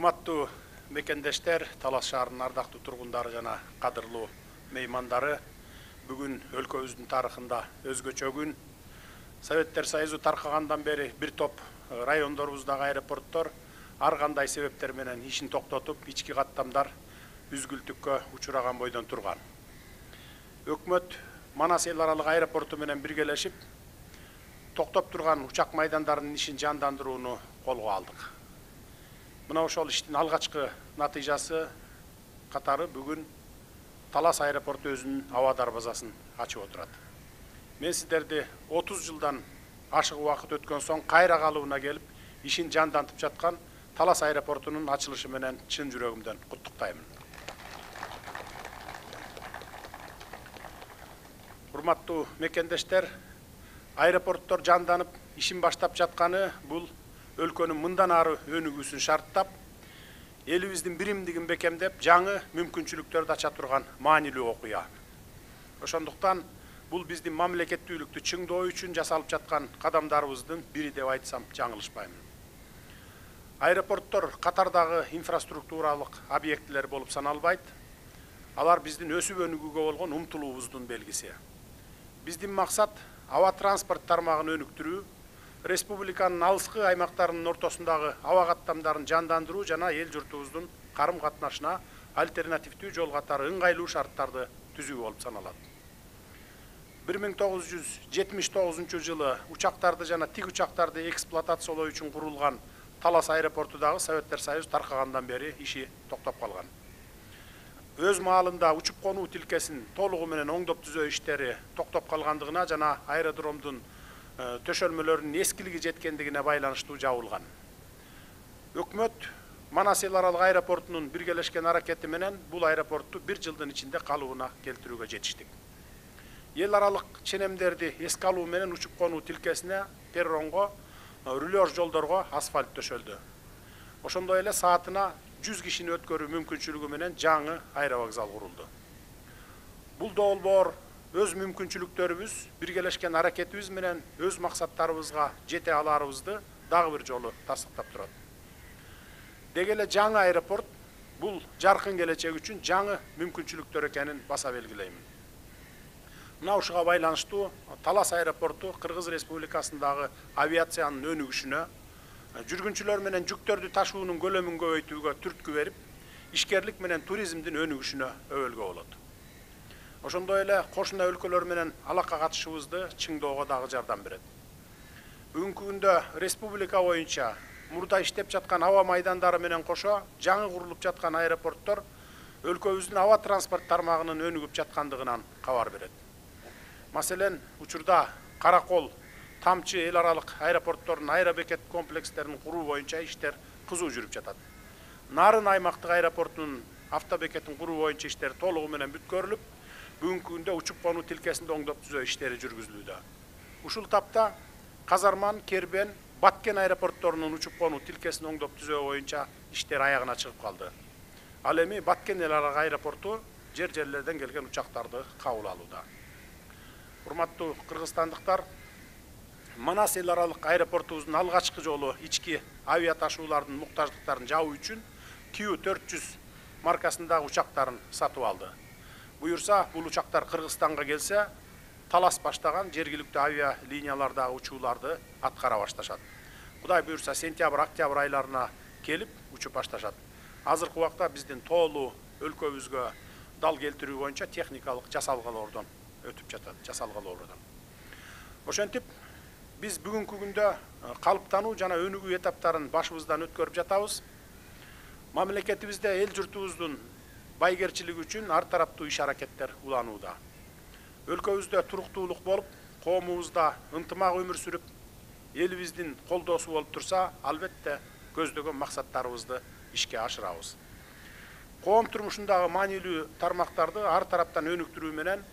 Урматтуу мекендештер, Талас шаарынын ардактуу тургундары жана кадырлуу меймандары, бүгүн өлкөбүздүн тарыхында өзгөчө күн. Советтер Союзу таркагандан бери бир топ райондорубуздагы аэропорттор ар кандай себептер менен ишин токтотуп, ички каттамдар үзгүлтүккө учураган бойдон турган. Өкмөт Манас эл аралык аэропорту менен биргелешип, токтоп турган учак майдандарынын ишин жандандырууну колго алдык. Мына ошол иштин алгачкы натыйжасы катары бүгүн Талас аэропорту өзүнүн аба дарбазасын ачып отурат. Мен сиздерди 30 жылдан ашык убакыт өткөн соң кайра калыбына келип, ишин жандантып жаткан Талас аэропортунун ачылышы менен чын жүрөгүмдөн куттуктаймын. Урматтуу мекендештер, аэропорттор жанданып, ишин баштап жатканы бул өлкөнүн мындан ары өнүгүүсүн шарттап, элибиздин биримдигин бекемдеп, жаңы мүмкүнчүлүктөрдү ача турган маанилүү окуя. Ошондуктан бул биздин мамлекеттүүлүктү чыңдоо үчүн жасалып жаткан кадамдарыбыздын бири деп айтсам жаңылышпаймын. Аэропорттор катардагы инфраструктуралык объектилер болуп саналбайт. Алар биздин өсүп өнүгүүгө болгон умтулуубуздун белгиси. Биздин максат аба транспорт тармагын өнүктүрүү, республиканын алыскы аймактарынын ортосундагы аба каттамдарын жандандыруу жана эл журтубуздун карым катнашына альтернативдүү жол катары ыңгайлуу шарттарды түзүү болуп саналат. 1979 жылы учактарды жана тик учактарды эксплуатациялоо үчүн курулган Талас аэропорту дагы Советтер Союзу таркагандан бери иши токтоп калган. Өз маалында учуп конуу тилкесин толугу менен оңдоп түзөө иштери токтоп калгандыгына жана аэродромдун төшөлмөлөрүнүн эскилиги жеткендигине байланыштуу жабылган. Өкмөт Манас эл аралык аэропортунун биргелешкен аракети менен бул аэропортту 1 жылдын ичинде калыбына келтирүүгө жетиштик. Эл аралык ченемдерди эске алуу менен учуп конуу тилкесине, перронго, рулеж жолдорго асфальт төшөлдү. Ошондой эле саатына 100 кишини өткөрүү мүмкүнчүлүгү менен жаңы аэровокзал курулду. Бул долбоор өз мүмкүнчүлүктөрүбүз, биргелешкен аракетибиз менен өз максаттарыбызга жете аларыбызды дагы бир жолу тастыктап турат. Деги эле жаңы аэропорт бул жаркын келечек үчүн жаңы мүмкүнчүлүктөр экенин баса белгилеймин. Мына ушуга байланыштуу Талас аэропорту Кыргыз Республикасындагы авиациянын өнүгүшүнө, жүргүнчүлөр менен жүктөрдү ташуунун көлөмүн көбөйтүүгө түрткү берип, ишкерлик менен туризмдин өнүгүшүнө өбөлгө болот. Ошондой эле кошуна өлкөлөр менен алака катышыбызды чыңдоого дагы жардам берет. Бүгүнкү күндө республика боюнча мурда иштеп жаткан аба майдандары менен кошо жаңы курулуп жаткан аэропорттор өлкөбүздүн аба транспорт тармагынын өнүгүп жаткандыгынан кабар берет. Маселен, учурда Каракол, Тамчы эл аралык аэропорттордун аэробекет комплекстерин куруу боюнча иштер кызуу жүрүп жатат. Нарын аймактык аэропортунун автобекетин куруу боюнча иштер толугу менен бүткөрүлүп, бүгүнкү күндө учуп конуу тилкесинде оңдоп түзөө иштери жүргүзүлүүдө. Ушул тапта Казарман, Кербен, Баткен аэропортторунун учуп конуу тилкесин оңдоп түзөө боюнча иштер аягына чыгып калды. Ал эми Баткен эл аралык аэропорту жерлерден келген учактарды кабыл алууда. Урматтуу кыргызстандыктар, Манас эл аралык аэропортубуздун алгачкы жолу ички авиа ташуулардын муктаждыктарын жабуу үчүн Q400 маркасындагы учактарын сатып алды. Буюрса, бул учактар Кыргызстанга келсе, Талас баштаган жергиликтүү авиа линиялардагы учууларды аткара башташат. Кудай буюрса, сентябрь-октябрь айларына келип учуп башташат. Азыркы убакта биздин тоолуу өлкөбүзгө дал келтирүү боюнча техникалык жасалгалоордон өтүп жатат, жасалгалоордон. Ошентип, биз бүгүнкү күндө калыптануу жана өнүгүү этаптарын башыбыздан өткөрүп жатабыз. Мамлекетибизде эл журтубуздун байгерчилиги үчүн ар тараптуу иш аракеттер уланууда. Өлкөбүздө туруктуулук болуп, коомубузда ынтымак өмүр сүрүп, элибиздин колдоосу болуп турса, албетте көздөгөн максаттарыбызды ишке ашырабыз. Коом турмушундагы маанилүү тармактарды ар тараптан өнүктүрүү менен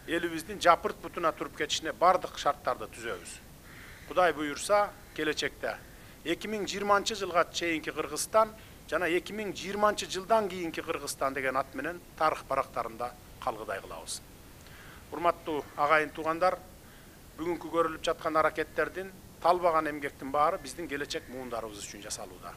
элибиздин жапырт бутуна туруп кетишине бардык шарттарды түзөбүз. Кудай буюрса, келечекте 2020 жылга чейинки Кыргызстан жана 2020 жылдан кийинки Кыргызстан деген ат менен тарых барактарында калгыдай кылабыз. Урматтуу агайын туугандар, бүгүнкү көрүлүп жаткан аракеттердин, талбаган эмгектин баары биздин келечек муундарыбыз үчүн жасалууда.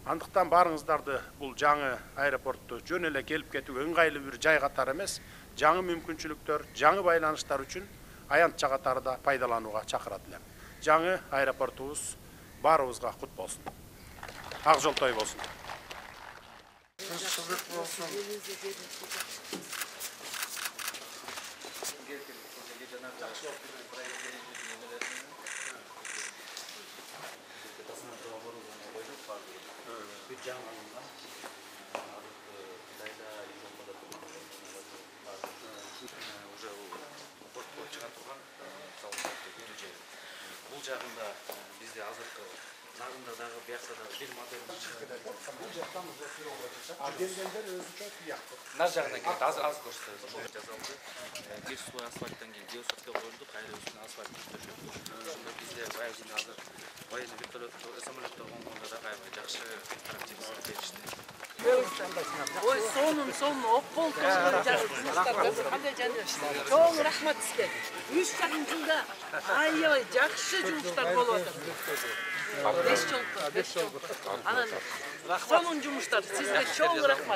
Андыктан барыңыздарды бул жаңы аэропортту жөн эле келип кетүүгө ыңгайлуу бир жай катары эмес, жаңы мүмкүнчүлүктөр, жаңы байланыштар үчүн аянтча катары да пайдаланууга чакырат элем. Жаңы аэропортубуз баарыбызга кут болсун. Ак жол той болсун. Бул жагында бизде азыркы нагында дагы биякта дагы бир модель чыгып Бул жактан келгендер өзүнчө тияктыр. нар жагынан келет. Аз көрсөтөбүз. Жасалды. Бир слой асфальттан кийин геосотка коюлду, кайра үстүнө асфальт төшөдү. Ошондо бизде баягы азыр военный вертолеттор, самолеттор конгондо да кайра жакшы характеристика беришти. Ой, сонун ок болду. Кандай жана. Чоң рахмат сизге. 3,5 жылда аябай жакшы жумуштар болуп атат. 5 жыл. Анан сонун жумуштар. Сизге чоң рахмат.